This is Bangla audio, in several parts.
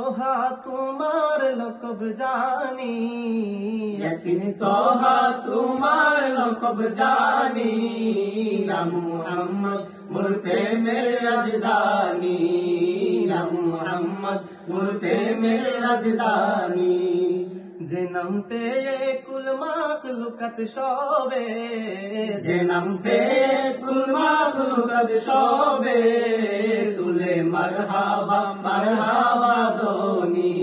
তোহা তোমার লকব জানি, ইয়াসিন তোহা তোমার লকব জানি, নাম মুহাম্মদ মোর প্রেমের রাজধানী, নাম মুহাম্মদ মোর প্রেমের রাজধানী। যে নাম পেয়ে কুল মাখলুকাত সবে, যে নাম পেয়ে কুল মাখলুকাত সবে, তুলে মারহাবা মারহাবা ধ্বনি,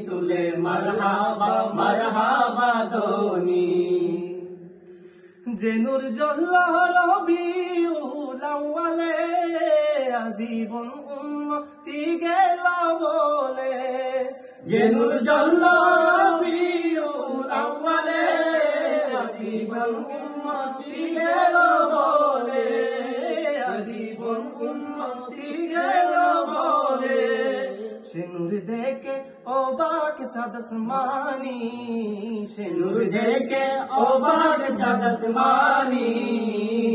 তুলে মারহাবা মারহাবা ধ্বনি। যে নূর জ্বলল রবিউল আউয়ালে, আজীবন উম্মতি গেল বলে। যে নূর জ্বলল রবিউল আউয়ালে, আজীবন উম্মতি গেল বলে, আজীবন উম্মতি গেল বলে। সে নূর দেখে অবাক চাঁদ আসমানি, সে নূর দেখে অবাক চাঁদ আসমানি,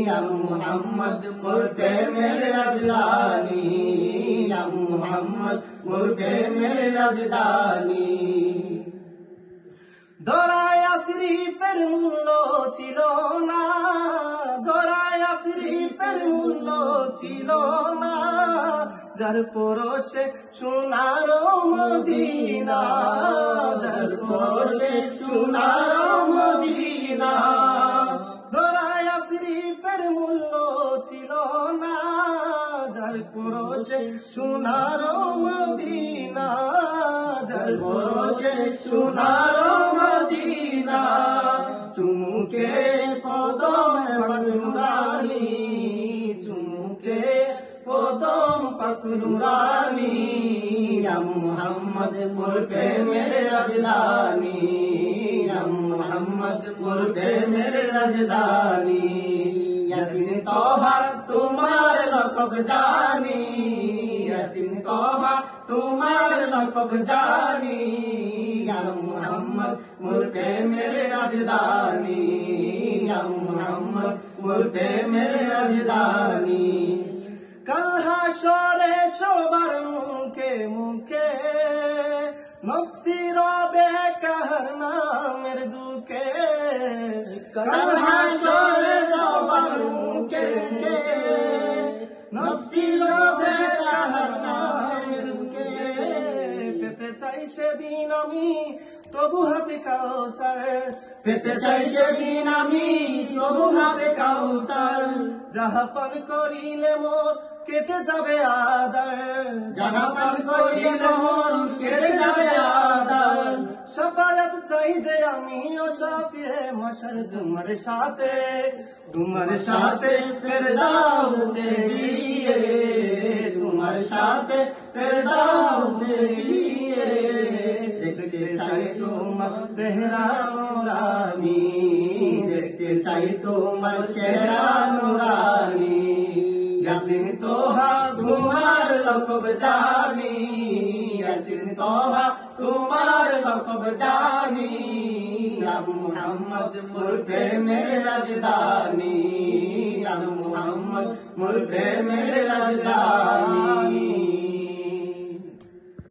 নাম মুহাম্মদ মোর প্রেমের রাজধানী, নাম মুহাম্মদ মোর প্রেমের রাজধানী। দরায়া শরীফের মূল্য ছিল না, দরায়া শরীফের মূল্য ছিল না, যার পরশে সোনার মদিনা, যার পরশে সোনার মদিনা। দরায়া শরীফের মূল্য ছিল না, যার পরশে সোনার মদিনা, যার পরশে সোনার মদিনা। চুমুকে কদম পাক নুরানি, চুমুকে কদম পাক নুরানি, নাম মুহাম্মদ মোর প্রেমের রাজধানী, নাম মুহাম্মদ মোর প্রেমের রাজধানী। ইয়াসিন তোহা তোমার লকব জানি, ইয়াসিন তোহা তোমার লকব জানি, নাম মুহাম্মদ মোর প্রেমের রাজধানী, নাম মুহাম্মদ মোর প্রেমের রাজধানী। কাল হাসরে সবার মুখে মুখে নফসি রবে কাহার নামের দুঃখে, কাল হাসরে সবার মুখে মুখে নফসি রবে কাহার নামের দুঃখে। পেতে চাই সেদিন আমি তবু হাতে কাউসার, পেতে চাই সেদিন আমি তবু হাতে কাউসার, যাহা পান করিলে মোর কেটে যাবে আদার, যাহা পান করিলে মোর কেটে যাবে আদার। শাফায়াত চাই যে আমি ও শাফিয়ে মাশার তোমার সাথে, তোমার সাথে ফেরদাউসে গিয়ে, তোমার সাথে ফেরদাউসে গিয়ে, দেখতে চাই তোমার চেহারা নুরানি, দেখতে চাই তোমার চেহারা নুরানি। ইয়াসিন তোহা তোমার লকব জানি, ইয়াসিন তোহা তোমার লকব জানি, নাম মুহাম্মদ মোর প্রেমের রাজধানী, নাম মুহাম্মদ মোর প্রেমের রাজধানী।